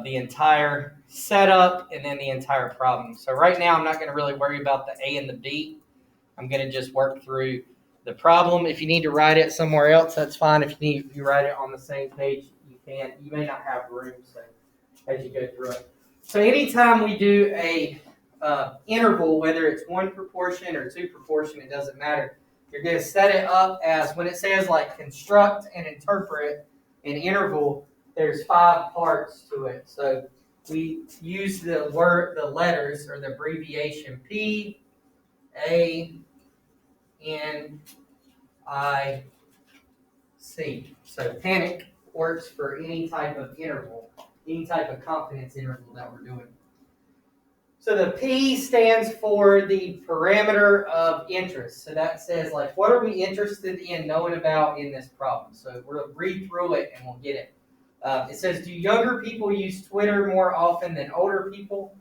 the entire setup and then the entire problem. So right now I'm not going to really worry about the A and the B. I'm going to just work through the problem. If you need to write it somewhere else, that's fine. If you write it on the same page, you can. You may not have room so as you go through it. So anytime we do a interval, whether it's one proportion or two proportion, it doesn't matter. You're going to set it up as when it says like construct and interpret an interval, there's 5 parts to it. So we use the letters or the abbreviation P, A, N, I, C. So panic works for any type of interval, any type of confidence interval that we're doing. So the P stands for the parameter of interest. So that says, like, what are we interested in knowing about in this problem? So we'll read through it and we'll get it. It says, do younger people use Twitter more often than older people?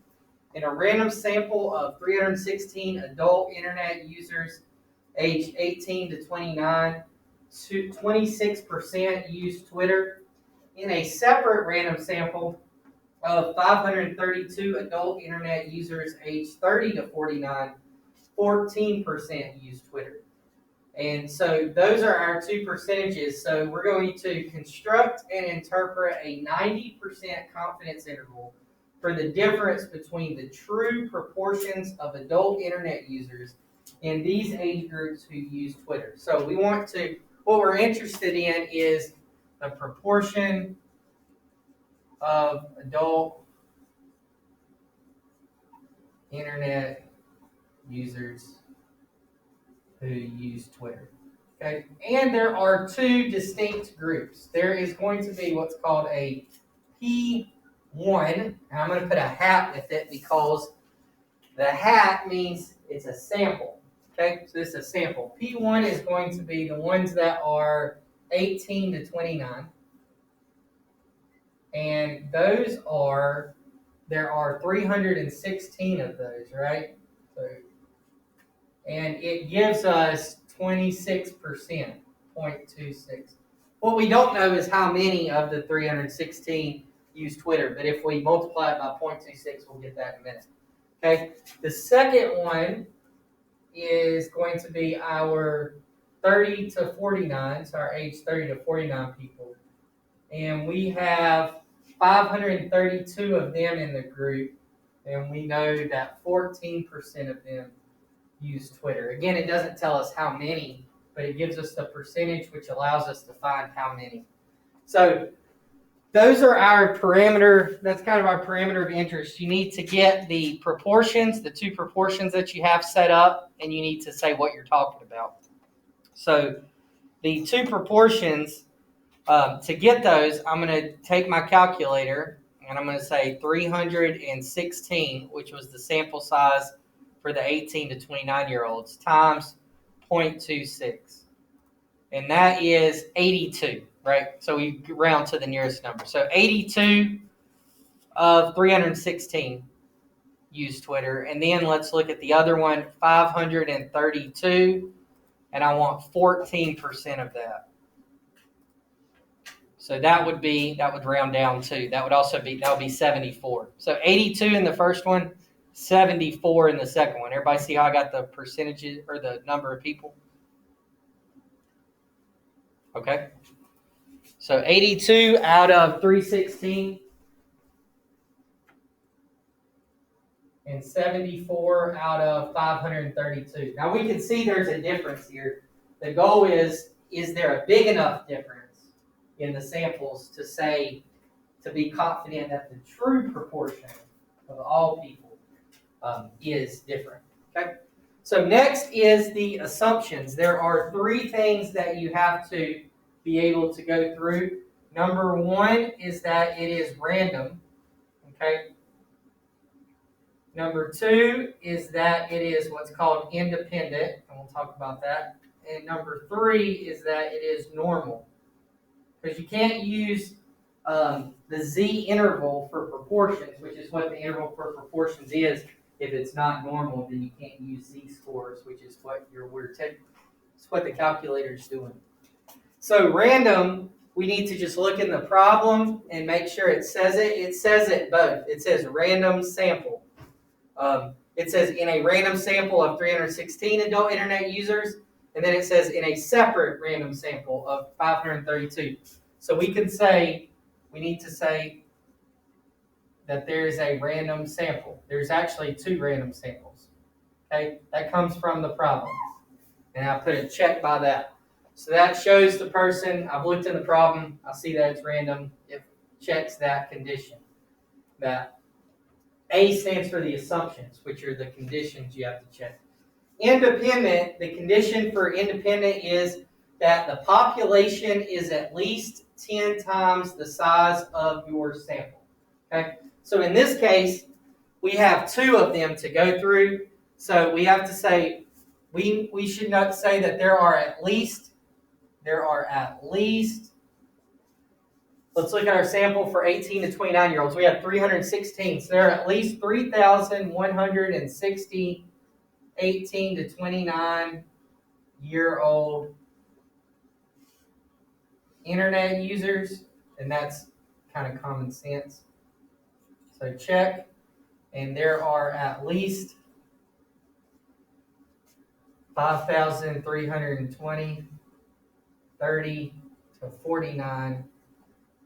In a random sample of 316 adult internet users aged 18 to 29, 26% use Twitter. In a separate random sample of 532 adult internet users aged 30 to 49, 14% use Twitter. And so those are our 2 percentages. So we're going to construct and interpret a 90% confidence interval for the difference between the true proportions of adult internet users in these age groups who use Twitter. So what we're interested in is the proportion of adult internet users who use Twitter. Okay, and there are 2 distinct groups. There is going to be what's called a P1, and I'm going to put a hat with it because the hat means it's a sample. Okay, so this is a sample. P1 is going to be the ones that are 18 to 29, and there are 316 of those, right? So, and it gives us 26%, 0.26. What we don't know is how many of the 316 use Twitter, but if we multiply it by 0.26, we'll get that in a minute. Okay, the second one is going to be our 30 to 49, so our age 30 to 49 people. And we have 532 of them in the group, and we know that 14% of them use Twitter. Again, it doesn't tell us how many, but it gives us the percentage, which allows us to find how many. So those are our parameter. That's kind of our parameter of interest. You need to get the proportions, the 2 proportions that you have set up, and you need to say what you're talking about. So the 2 proportions, to get those, I'm going to take my calculator, and I'm going to say 316, which was the sample size for the 18 to 29-year-olds, times 0.26. And that is 82, right? So we round to the nearest number. So 82 of 316 use Twitter. And then let's look at the other one, 532, and I want 14% of that. So that would round down to, that would be 74. So 82 in the first one, 74 in the second one. Everybody see how I got the percentages or the number of people? Okay. So 82 out of 316 and 74 out of 532. Now we can see there's a difference here. The goal is there a big enough difference in the samples to be confident that the true proportion of all people is different. Okay. So next is the assumptions. There are 3 things that you have to be able to go through. Number 1 is that it is random. Okay. Number 2 is that it is what's called independent, and we'll talk about that. And number 3 is that it is normal. Because you can't use the Z interval for proportions, which is what the interval for proportions is. If it's not normal, then you can't use Z-scores, which is what the calculator is doing. So random we need to just look in the problem and make sure it says it. It says it both. It says random sample. It says in a random sample of 316 adult internet users, and then it says in a separate random sample of 532. So we need to say that there is a random sample. There's actually 2 random samples. Okay, that comes from the problem. And I put a check by that. So that shows the person, I've looked in the problem, I see that it's random, it checks that condition. That A stands for the assumptions, which are the conditions you have to check. Independent, the condition for independent is that the population is at least 10 times the size of your sample. Okay? So in this case, we have 2 of them to go through. So we have to say, we should not say that there are at least, let's look at our sample for 18 to 29 year olds. We have 316. So there are at least 3,160 18 to 29 year old internet users, and that's kind of common sense. So check, and there are at least 5,320 30 to 49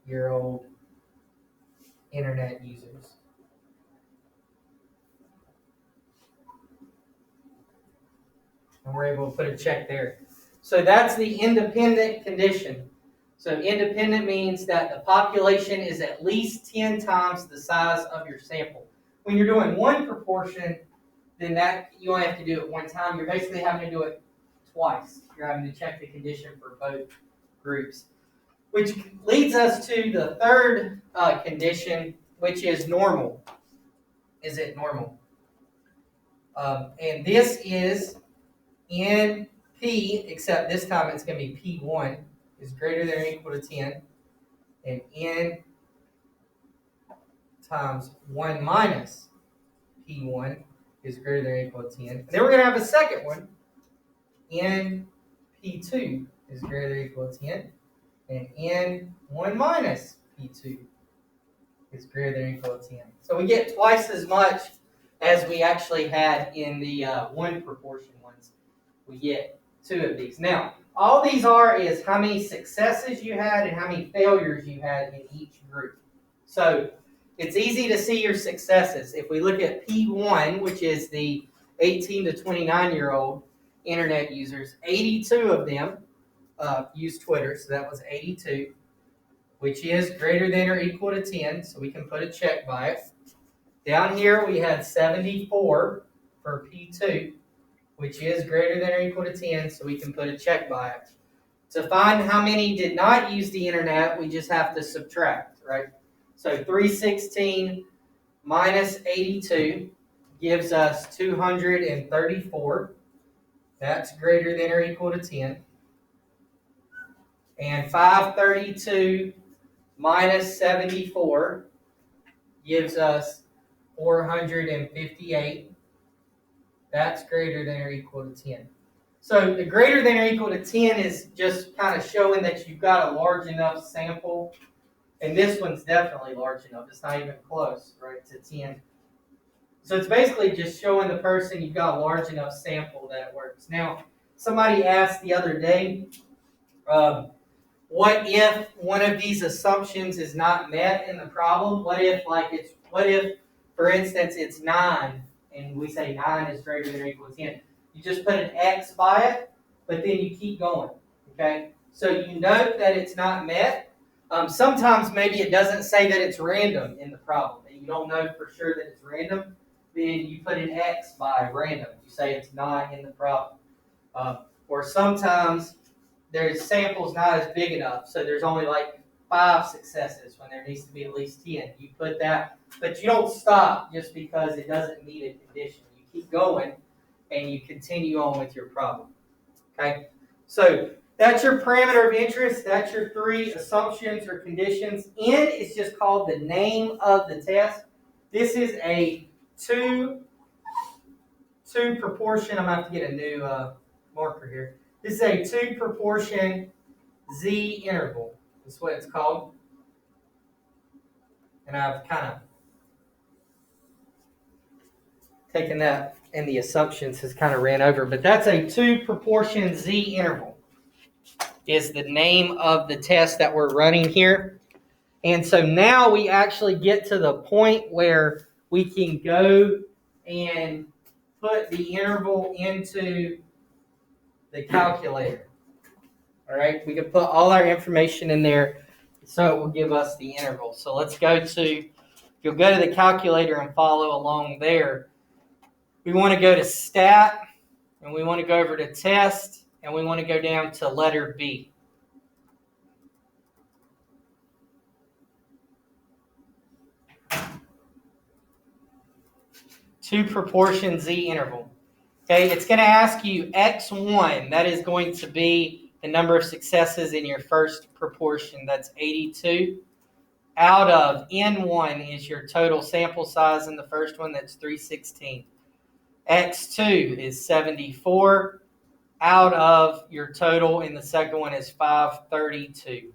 year old internet users. And we're able to put a check there. So that's the independent condition. So independent means that the population is at least 10 times the size of your sample. When you're doing one proportion, then that you only have to do it one time. You're basically having to do it twice. You're having to check the condition for both groups. Which leads us to the third condition, which is normal. Is it normal? And this is NP, except this time it's going to be P1 is greater than or equal to 10, and N times 1 minus P1 is greater than or equal to 10. And then we're going to have a second one, NP2 is greater than or equal to 10, and N1 minus P2 is greater than or equal to 10. So we get twice as much as we actually had in the one proportion ones. We get 2 of these. Now, all these are is how many successes you had and how many failures you had in each group. So it's easy to see your successes. If we look at P1, which is the 18 to 29 year old internet users, 82 of them use Twitter, so that was 82, which is greater than or equal to 10, so we can put a check by it. Down here we had 74 for P2, which is greater than or equal to 10, so we can put a check by it. To find how many did not use the internet, we just have to subtract, right? So 316 minus 82 gives us 234. That's greater than or equal to 10. And 532 minus 74 gives us 458. That's greater than or equal to 10. So the greater than or equal to 10 is just kind of showing that you've got a large enough sample. And this one's definitely large enough. It's not even close, right, to 10. So it's basically just showing the person you've got a large enough sample that it works. Now, somebody asked the other day, what if one of these assumptions is not met in the problem? What if, for instance, it's 9, and we say 9 is greater than or equal to 10? You just put an X by it, but then you keep going, okay? So you note that it's not met. Sometimes maybe it doesn't say that it's random in the problem, and you don't know for sure that it's random. Then you put an X by random. You say it's not in the problem. Or sometimes there's samples not as big enough, so there's only like 5 successes when there needs to be at least 10. You put that, but you don't stop just because it doesn't meet a condition. You keep going, and you continue on with your problem. Okay? So that's your parameter of interest. That's your 3 assumptions or conditions. N is just called the name of the test. This is a two proportion. I'm going to have to get a new marker here. This is a 2 proportion Z interval. That's what it's called. And I've kind of taken that, and the assumptions has kind of ran over. But that's a 2 proportion Z interval is the name of the test that we're running here. And so now we actually get to the point where we can go and put the interval into the calculator. All right, we can put all our information in there so it will give us the interval. So let's go to, you'll go to the calculator and follow along there. We want to go to stat, and we want to go over to test, and we want to go down to letter B. Two proportion Z interval. Okay, it's going to ask you X1, that is going to be the number of successes in your first proportion, that's 82. Out of N1 is your total sample size in the first one, that's 316. X2 is 74. Out of your total in the second one is 532.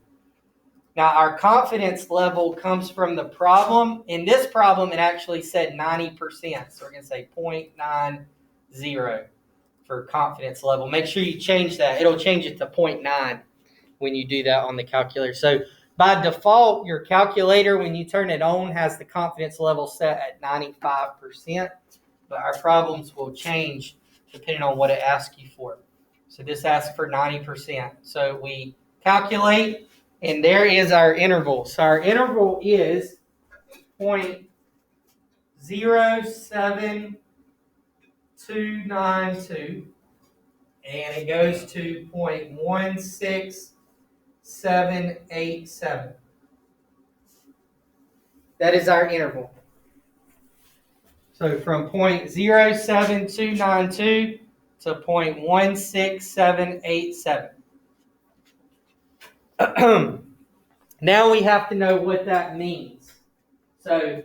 Now, our confidence level comes from the problem. In this problem, it actually said 90%. So we're going to say 0.90 for confidence level. Make sure you change that. It'll change it to 0.9 when you do that on the calculator. So by default, your calculator, when you turn it on, has the confidence level set at 95%. But our problems will change depending on what it asks you for. So this asks for 90%. So we calculate, and there is our interval. So our interval is 0.07292, and it goes to 0.16787. That is our interval. So from 0.07292 to 0.16787. Now we have to know what that means. So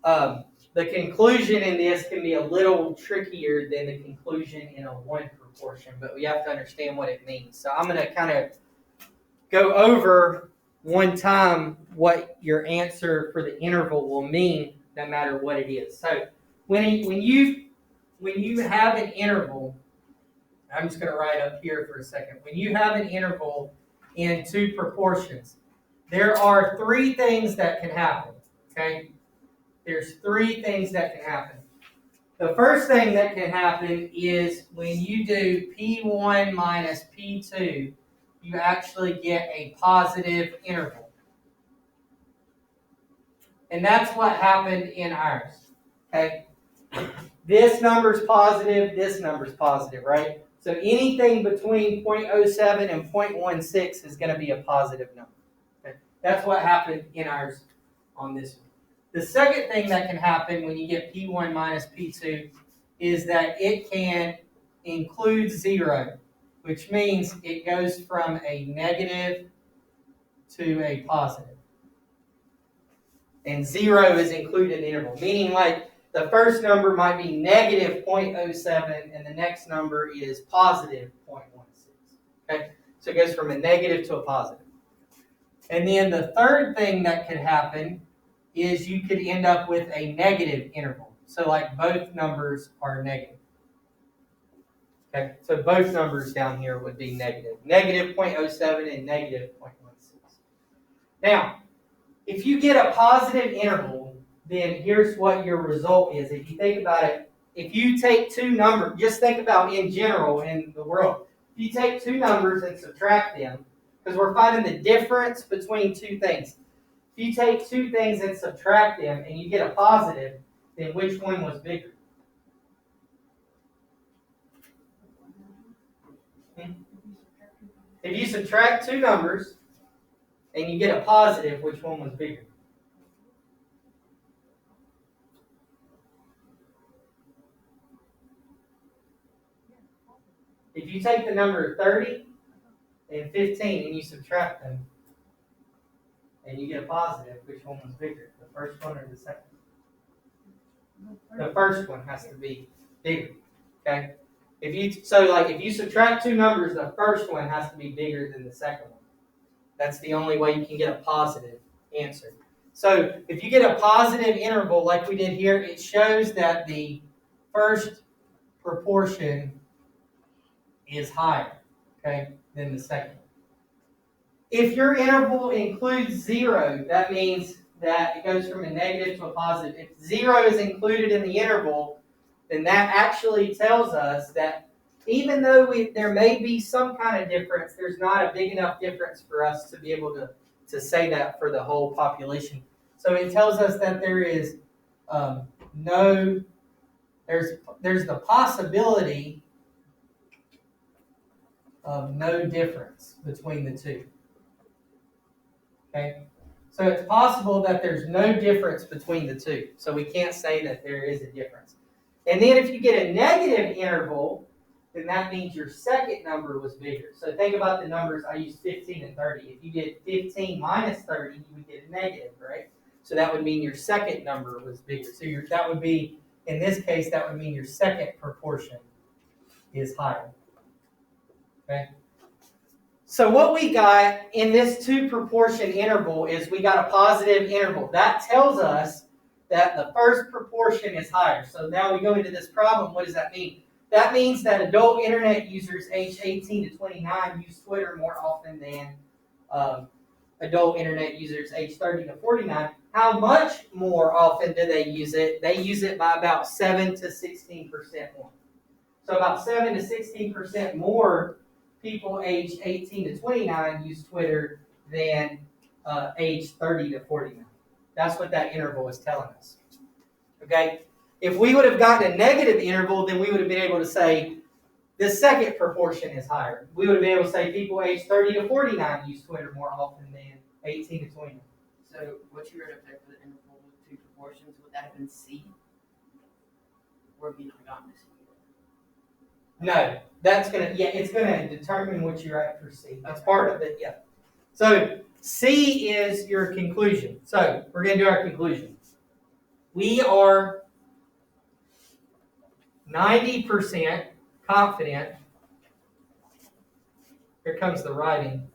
the conclusion in this can be a little trickier than the conclusion in a 1 proportion, but we have to understand what it means. So I'm going to kind of go over one time what your answer for the interval will mean, no matter what it is. So when you have an interval, I'm just going to write up here for a second. When you have an interval in 2 proportions, there are 3 things that can happen. Okay, there's 3 things that can happen. The first thing that can happen is when you do P1 minus P2, you actually get a positive interval. And that's what happened in ours. Okay? This number's positive, this number's positive, right? So anything between 0.07 and 0.16 is going to be a positive number. Okay? That's what happened in ours on this one. The second thing that can happen when you get P1 minus P2 is that it can include 0, which means it goes from a negative to a positive. And 0 is included in the interval, meaning like the first number might be negative 0.07 and the next number is positive 0.16. Okay? So it goes from a negative to a positive. And then the third thing that could happen is you could end up with a negative interval. So like both numbers are negative. Okay, so both numbers down here would be negative. Negative 0.07 and negative 0.16. Now, if you get a positive interval, then here's what your result is. If you think about it, if you take 2 numbers, just think about in general in the world. If you take 2 numbers and subtract them, because we're finding the difference between 2 things. If you take 2 things and subtract them and you get a positive, then which one was bigger? If you subtract 2 numbers and you get a positive, which one was bigger? If you take the number 30 and 15 and you subtract them and you get a positive, which one was bigger? The first one or the second? The first one has to be bigger. Okay? If you subtract 2 numbers, the first one has to be bigger than the second one. That's the only way you can get a positive answer. So if you get a positive interval like we did here, it shows that the first proportion is higher, okay, than the second. If your interval includes 0, that means that it goes from a negative to a positive. If 0 is included in the interval, then that actually tells us that even though there may be some kind of difference, there's not a big enough difference for us to be able to say that for the whole population. So it tells us that there is there's the possibility of no difference between the two. Okay? So it's possible that there's no difference between the two. So we can't say that there is a difference. And then if you get a negative interval, then that means your second number was bigger. So think about the numbers. I used 15 and 30. If you did 15 minus 30, you would get a negative, right? So that would mean your second number was bigger. So that would be, in this case, that would mean your second proportion is higher. Okay? So what we got in this 2 proportion interval is we got a positive interval. That tells us that the first proportion is higher. So now we go into this problem. What does that mean? That means that adult internet users aged 18 to 29 use Twitter more often than adult internet users aged 30 to 49. How much more often do they use it? They use it by about 7 to 16% more. So about 7 to 16% more people aged 18 to 29 use Twitter than aged 30 to 49. That's what that interval is telling us. Okay? If we would have gotten a negative interval, then we would have been able to say the second proportion is higher. We would have been able to say people aged 30 to 49 use Twitter more often than 18 to 29. So what you read up there for the interval with 2 proportions, would that have been C? Or have you not gotten to C? No, it's gonna determine what you're at for C. That's part of it, yeah. So C is your conclusion. So we're gonna do our conclusion. We are 90% confident, here comes the writing,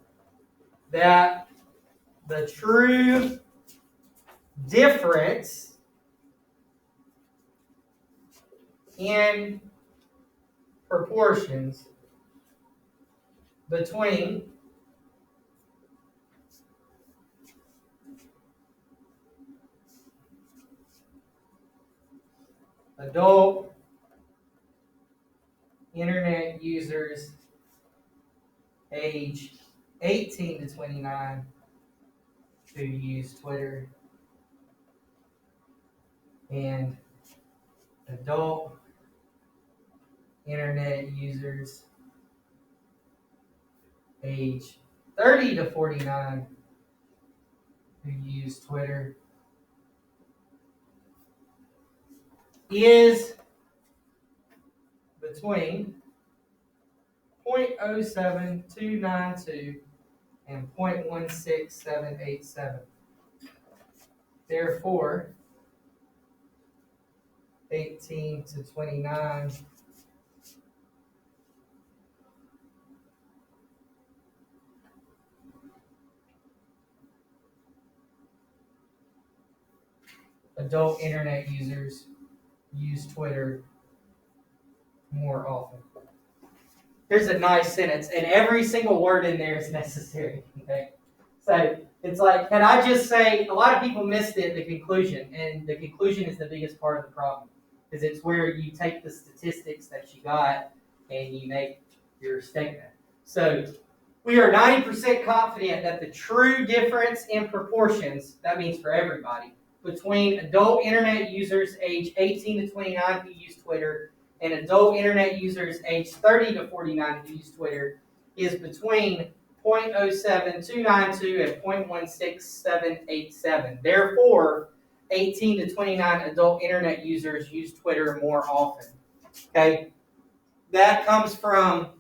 that the true difference in proportions between adult internet users age 18 to 29 who use Twitter and adult internet users age 30 to 49 who use Twitter is between 0.07292 and 0.16787. Therefore, 18 to 29 adult internet users use Twitter more often. Here's a nice sentence, and every single word in there is necessary. Okay, so it's like, can I just say? A lot of people missed it, the conclusion, and the conclusion is the biggest part of the problem, because it's where you take the statistics that you got and you make your statement. So we are 90% confident that the true difference in proportions, that means for everybody, between adult internet users age 18 to 29 who use Twitter and adult internet users age 30 to 49 who use Twitter is between 0.07292 and 0.16787. Therefore, 18 to 29 adult internet users use Twitter more often. Okay? That comes from,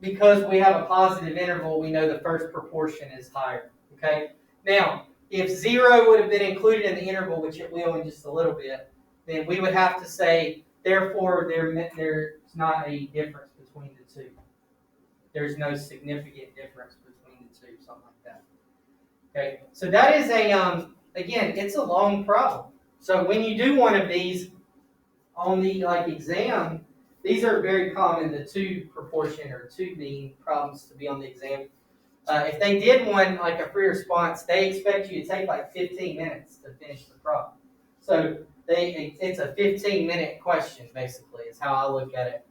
because we have a positive interval, we know the first proportion is higher. Okay? Now, if 0 would have been included in the interval, which it will in just a little bit, then we would have to say, therefore, there's not a difference between the two. There's no significant difference between 2, something like that. Okay, so that is again, it's a long problem. So when you do one of these on the exam, these are very common, the 2 proportion or 2 mean problems to be on the exam. If they did one like a free response, they expect you to take 15 minutes to finish the problem. So it's a 15-minute question, basically, is how I look at it.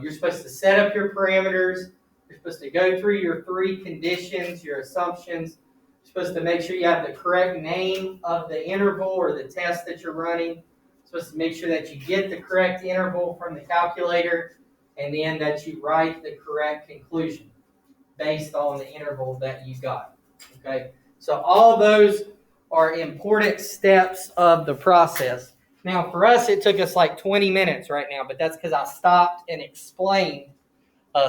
You're supposed to set up your parameters. You're supposed to go through your 3 conditions, your assumptions. You're supposed to make sure you have the correct name of the interval or the test that you're running. You're supposed to make sure that you get the correct interval from the calculator, and then that you write the correct conclusion based on the interval that you got. Okay, so all those are important steps of the process. Now, for us, it took us 20 minutes right now, but that's because I stopped and explained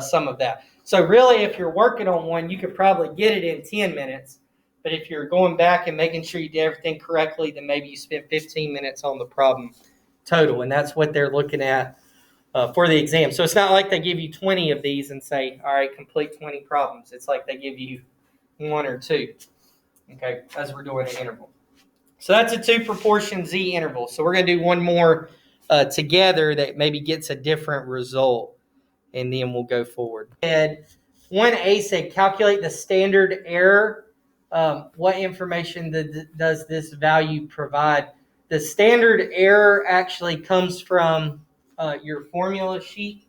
some of that. So really, if you're working on one, you could probably get it in 10 minutes. But if you're going back and making sure you did everything correctly, then maybe you spent 15 minutes on the problem total. And that's what they're looking at for the exam. So it's not like they give you 20 of these and say, all right, complete 20 problems. It's like they give you 1 or 2, okay, as we're doing an interval. So that's a 2 proportion Z interval. So we're going to do one more together that maybe gets a different result, and then we'll go forward. And 1A said, calculate the standard error. What information does this value provide? The standard error actually comes from your formula sheet.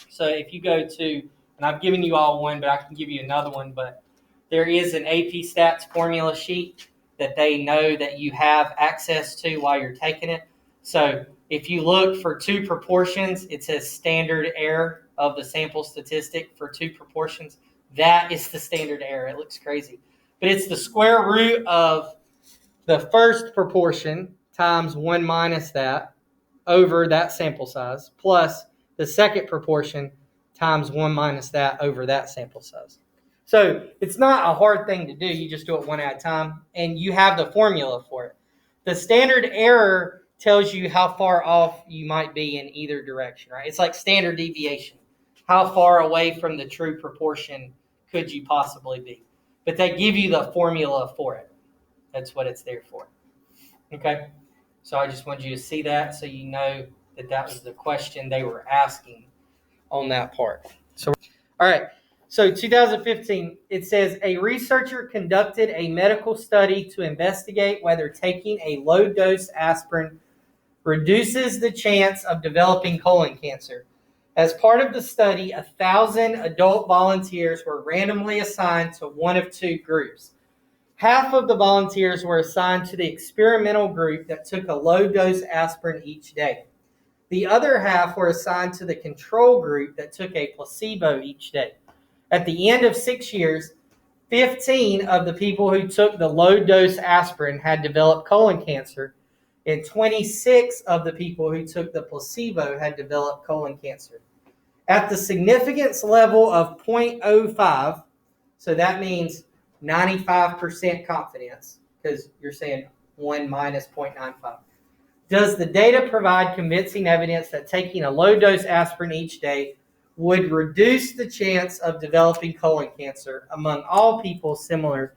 So if you go to, and I've given you all one, but I can give you another one, but there is an AP Stats formula sheet that they know that you have access to while you're taking it. So if you look for 2 proportions, it says standard error of the sample statistic for 2 proportions. That is the standard error. It looks crazy. But it's the square root of the first proportion times 1 minus that over that sample size, plus the second proportion times 1 minus that over that sample size. So it's not a hard thing to do. You just do it one at a time, and you have the formula for it. The standard error tells you how far off you might be in either direction, right? It's like standard deviation. How far away from the true proportion could you possibly be? But they give you the formula for it. That's what it's there for. Okay? So I just wanted you to see that so you know that that was the question they were asking on that part. So, all right. So 2015, it says a researcher conducted a medical study to investigate whether taking a low-dose aspirin reduces the chance of developing colon cancer. As part of the study, 1,000 adult volunteers were randomly assigned to one of 2 groups. Half of the volunteers were assigned to the experimental group that took a low-dose aspirin each day. The other half were assigned to the control group that took a placebo each day. At the end of 6 years, 15 of the people who took the low-dose aspirin had developed colon cancer, and 26 of the people who took the placebo had developed colon cancer. At the significance level of 0.05, so that means 95% confidence, because you're saying 1 minus 0.95. Does the data provide convincing evidence that taking a low-dose aspirin each day would reduce the chance of developing colon cancer among all people similar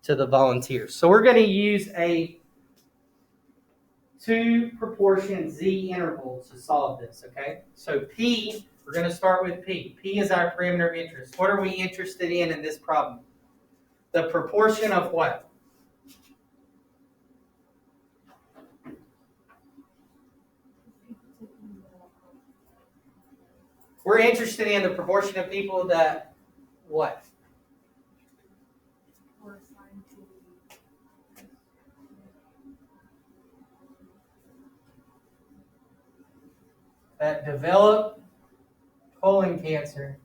to the volunteers? So we're going to use a 2 proportion Z interval to solve this, okay? So P, we're going to start with P. P is our parameter of interest. What are we interested in this problem? The proportion of what? We're interested in the proportion of people that what? That develop colon cancer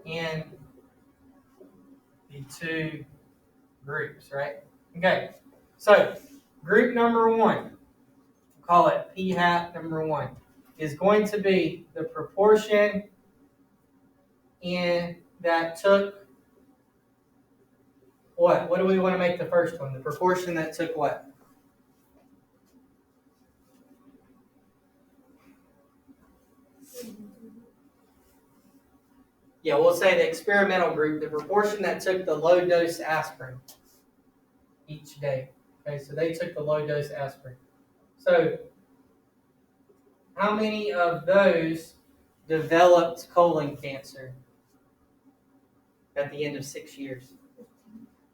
in the 2 groups, right? Okay, so group number 1, call it P hat number 1, is going to be the proportion in that took what? What do we want to make the first one? The proportion that took what? Yeah, we'll say the experimental group, the proportion that took the low dose aspirin each day. Okay, so they took the low dose aspirin. So how many of those developed colon cancer at the end of 6 years?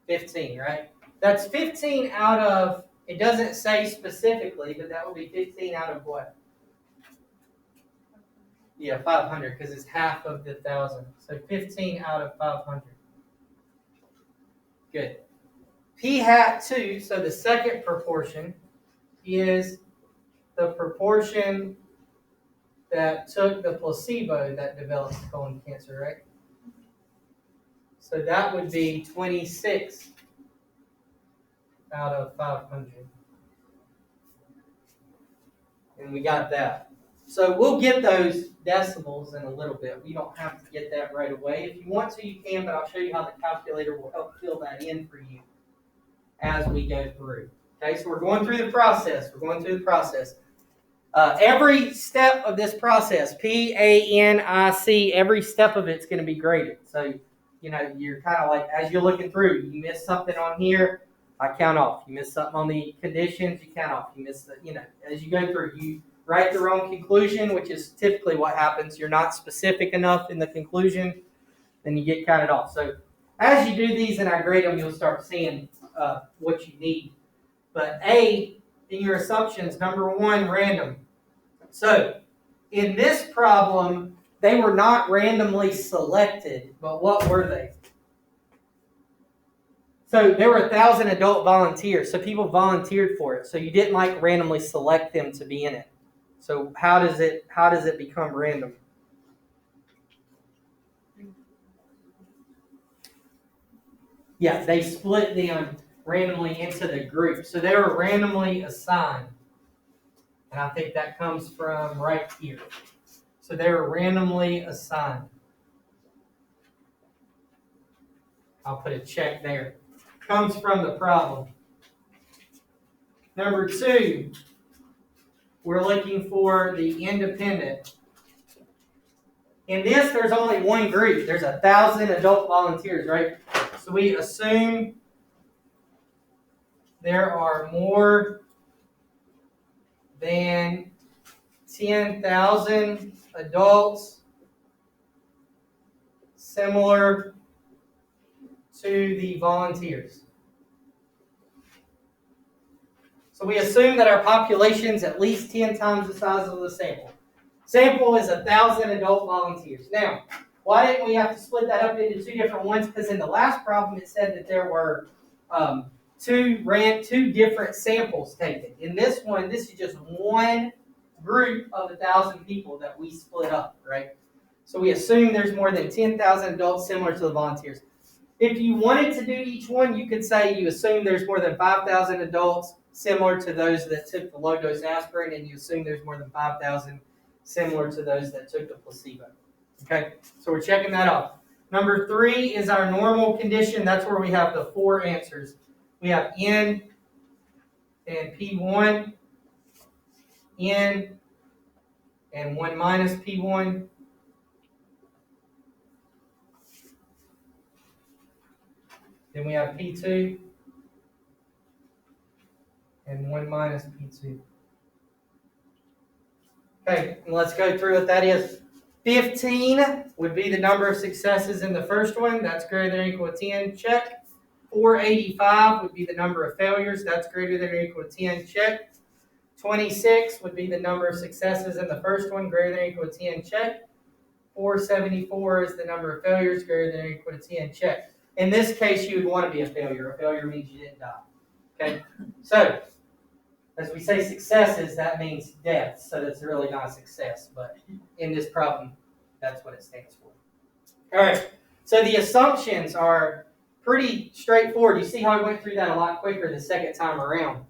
15, right? That's 15 out of, it doesn't say specifically, but that would be 15 out of what? Yeah, 500, because it's half of the 1,000. So 15 out of 500. Good. P hat 2, so the second proportion, is the proportion that took the placebo that developed colon cancer, right? So that would be 26 out of 500. And we got that. So we'll get those decimals in a little bit. We don't have to get that right away. If you want to, you can, but I'll show you how the calculator will help fill that in for you as we go through. Okay, so we're going through the process. Every step of this process, PANIC, every step of it's going to be graded. So, you're kind of like, as you're looking through, you miss something on here, I count off. You miss something on the conditions, you count off. You miss as you go through, you write the wrong conclusion, which is typically what happens. You're not specific enough in the conclusion, then you get counted off. So as you do these and I grade them, you'll start seeing what you need. But A, in your assumptions, number 1, random. So in this problem, they were not randomly selected, but what were they? So there were 1,000 adult volunteers, so people volunteered for it. So you didn't randomly select them to be in it. So how does it become random? Yeah, they split them randomly into the group. So they were randomly assigned. And I think that comes from right here. So they were randomly assigned. I'll put a check there. Comes from the problem. Number 2, we're looking for the independent. In this, there's only one group. There's 1,000 adult volunteers, right? So we assume there are more than 10,000 adults similar to the volunteers. So we assume that our population is at least 10 times the size of the sample. Sample is 1,000 adult volunteers. Now, why didn't we have to split that up into 2 different ones? Because in the last problem, it said that there were two different samples taken. In this one, this is just one group of 1,000 people that we split up, right? So we assume there's more than 10,000 adults similar to the volunteers. If you wanted to do each one, you could say you assume there's more than 5,000 adults similar to those that took the low-dose aspirin, and you assume there's more than 5,000 similar to those that took the placebo. Okay, so we're checking that off. Number 3 is our normal condition. That's where we have the 4 answers. We have N and P1, N and 1 minus P1. Then we have P2 and 1 minus P2. Okay, and let's go through what that is. 15 would be the number of successes in the first one. That's greater than or equal to 10. Check. 485 would be the number of failures. That's greater than or equal to 10. Check. 26 would be the number of successes in the first one. Greater than or equal to 10. Check. 474 is the number of failures. Greater than or equal to 10. Check. In this case, you would want to be a failure. A failure means you didn't die. Okay? So, as we say successes, that means deaths. So that's really not a success. But in this problem, that's what it stands for. All right. So the assumptions are pretty straightforward. You see how I went through that a lot quicker the second time around.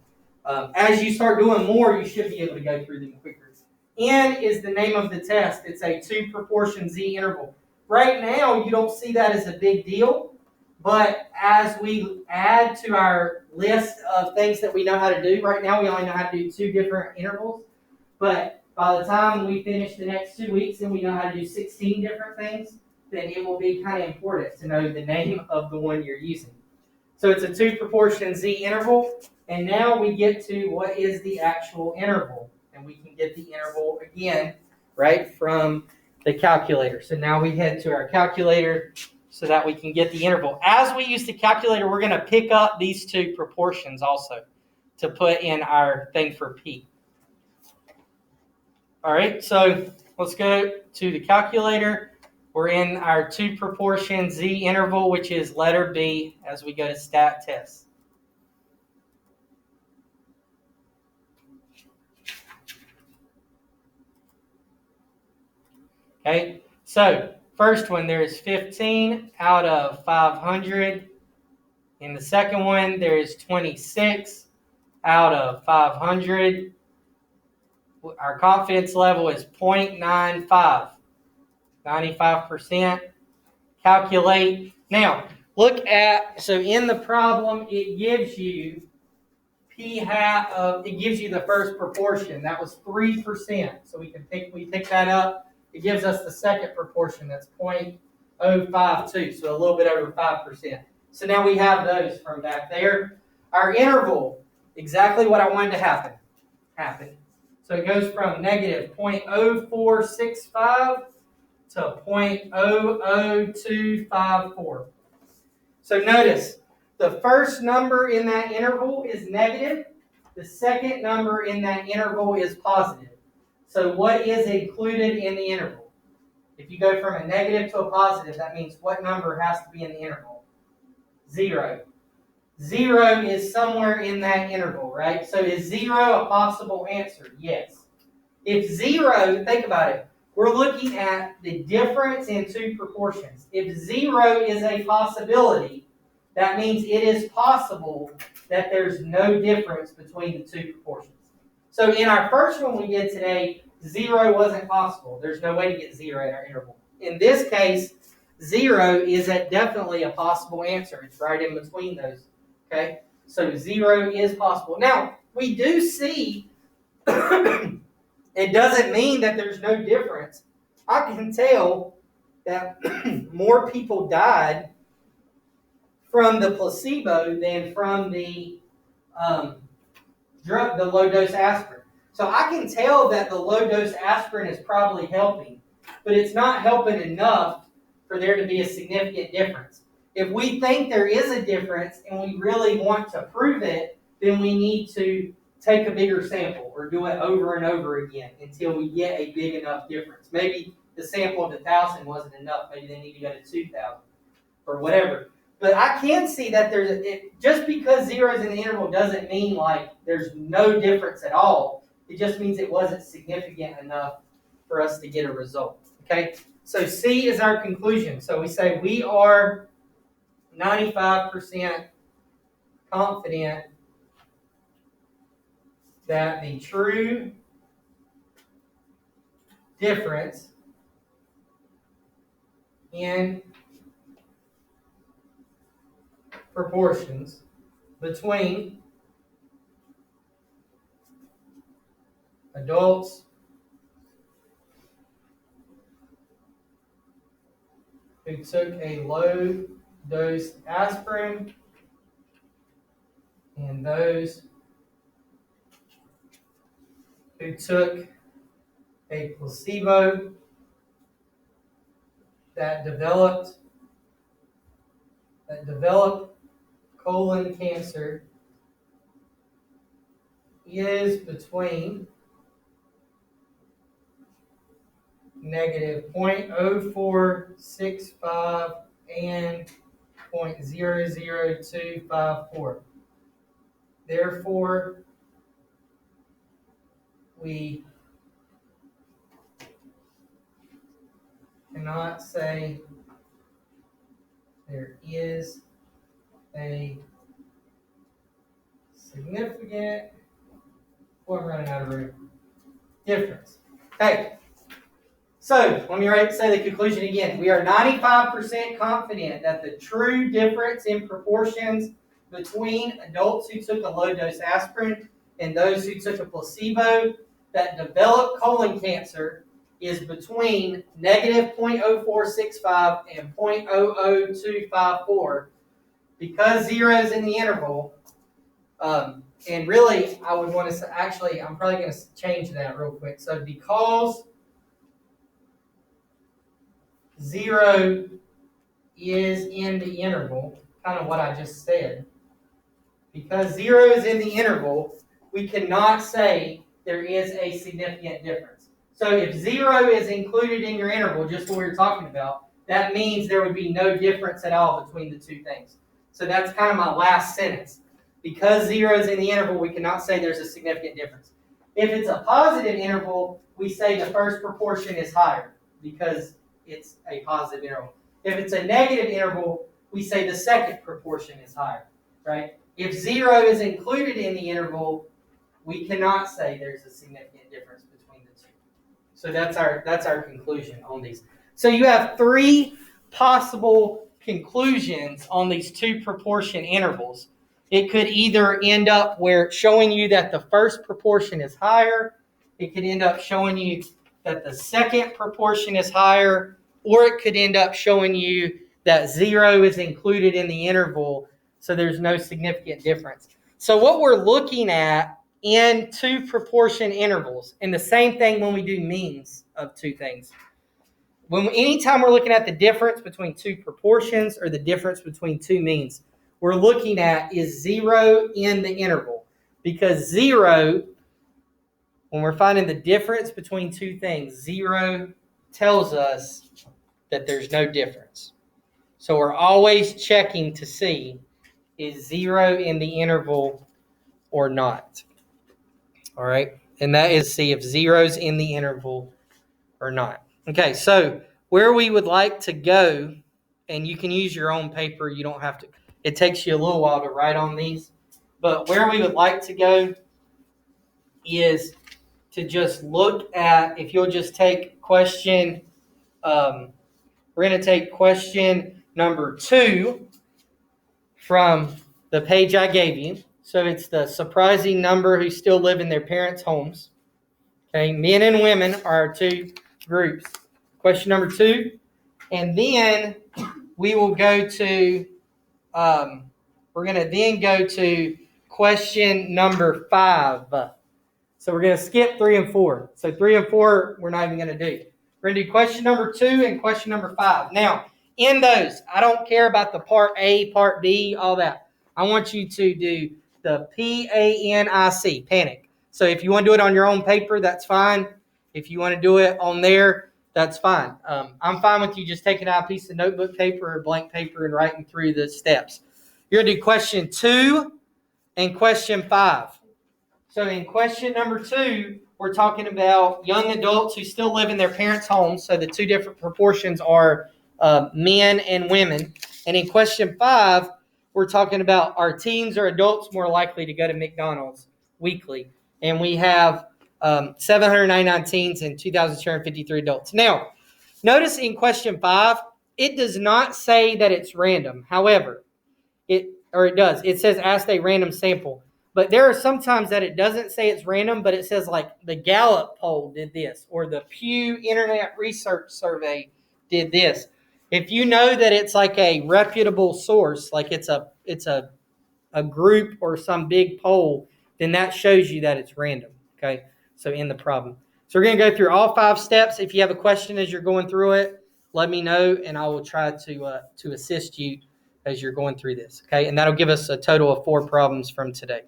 As you start doing more, you should be able to go through them quicker. N is the name of the test. It's a 2 proportion Z interval. Right now, you don't see that as a big deal. But as we add to our list of things that we know how to do, right now we only know how to do 2 different intervals. But by the time we finish the next 2 weeks and we know how to do 16 different things, then it will be kind of important to know the name of the one you're using. So it's a 2 proportion Z interval, and now we get to what is the actual interval. And we can get the interval again, right, from the calculator. So now we head to our calculator so that we can get the interval. As we use the calculator, we're going to pick up these 2 proportions also to put in our thing for P. All right, so let's go to the calculator. We're in our 2 proportion Z interval, which is letter B, as we go to stat test. Okay, so first one, there's 15 out of 500. In the second one, there's 26 out of 500. Our confidence level is 0.95, 95%. Calculate. Now, look at, so in the problem, it gives you P hat of, it gives you the first proportion. That was 3%. So we pick that up. It gives us the second proportion. That's 0.052, so a little bit over 5%. So now we have those from back there. Our interval, exactly what I wanted to happen. So it goes from negative 0.0465 to 0.00254. So notice, the first number in that interval is negative. The second number in that interval is positive. So what is included in the interval? If you go from a negative to a positive, that means what number has to be in the interval? 0. 0 is somewhere in that interval, right? So is 0 a possible answer? Yes. If 0, think about it, we're looking at the difference in 2 proportions. If 0 is a possibility, that means it is possible that there's no difference between the 2 proportions. So in our first one we did today, 0 wasn't possible. There's no way to get 0 in our interval. In this case, 0 is definitely a possible answer. It's right in between those. Okay? So 0 is possible. Now, we do see it doesn't mean that there's no difference. I can tell that more people died from the placebo than from the drug, the low-dose aspirin. So I can tell that the low-dose aspirin is probably helping, but it's not helping enough for there to be a significant difference. If we think there is a difference and we really want to prove it, then we need to take a bigger sample or do it over and over again until we get a big enough difference. Maybe the sample of 1,000 wasn't enough. Maybe they need to go to 2,000 or whatever. But I can see that just because 0 is in the interval doesn't mean like there's no difference at all. It just means it wasn't significant enough for us to get a result. Okay? So C is our conclusion. So we say we are 95% confident that the true difference in proportions between adults who took a low-dose aspirin and those who took a placebo that developed colon cancer is between negative 0.0465 and 0.00254. Therefore, we cannot say there is a significant, I'm running out of room, difference. Okay, so let me say the conclusion again. We are 95% confident that the true difference in proportions between adults who took a low-dose aspirin and those who took a placebo that developed colon cancer is between negative 0.0465 and 0.00254. Because 0 is in the interval, and really, I would want to say, actually, I'm probably going to change that real quick. So because 0 is in the interval, kind of what I just said, because 0 is in the interval, we cannot say there is a significant difference. So if 0 is included in your interval, just what we were talking about, that means there would be no difference at all between the two things. So that's kind of my last sentence. Because 0 is in the interval, we cannot say there's a significant difference. If it's a positive interval, we say the first proportion is higher because it's a positive interval. If it's a negative interval, we say the second proportion is higher, right? If 0 is included in the interval, we cannot say there's a significant difference between the two. So that's our conclusion on these. So you have 3 possible conclusions on these 2 proportion intervals. It could either end up where it's showing you that the first proportion is higher, it could end up showing you that the second proportion is higher, or it could end up showing you that 0 is included in the interval, so there's no significant difference. So what we're looking at in 2 proportion intervals, and the same thing when we do means of 2 things. Anytime we're looking at the difference between 2 proportions or the difference between 2 means, we're looking at is 0 in the interval. Because 0, when we're finding the difference between 2 things, 0 tells us that there's no difference. So we're always checking to see, is 0 in the interval or not? All right? And that is see if 0's in the interval or not. Okay, so where we would like to go, and you can use your own paper, you don't have to. It takes you a little while to write on these, but where we would like to go is to just look at, if you'll just take question, we're going to take question number 2 from the page I gave you. So it's the surprising number who still live in their parents' homes. Okay, men and women are our 2 groups. Question number 2, and then we will go to, we're going to then go to question number 5. So we're going to skip 3 and 4. So 3 and 4, we're not even going to do. We're going to do question number 2 and question number 5. Now, in those, I don't care about the part A, part B, all that. I want you to do the PANIC, panic. So if you want to do it on your own paper, that's fine. If you want to do it on there, that's fine. I'm fine with you just taking out a piece of notebook paper or blank paper and writing through the steps. You're going to do question 2 and question 5. So in question number 2, we're talking about young adults who still live in their parents' homes. So the 2 different proportions are men and women. And in question 5, we're talking about are teens or adults more likely to go to McDonald's weekly? And we have 799 teens and 2,253 adults. Now, notice in question 5, it does not say that it's random. However, it does. It says ask a random sample. But there are some times that it doesn't say it's random, but it says like the Gallup poll did this, or the Pew Internet Research Survey did this. If you know that it's like a reputable source, like it's a group or some big poll, then that shows you that it's random. Okay, so in the problem. So we're going to go through all 5 steps. If you have a question as you're going through it, let me know, and I will try to assist you as you're going through this. Okay, and that'll give us a total of 4 problems from today.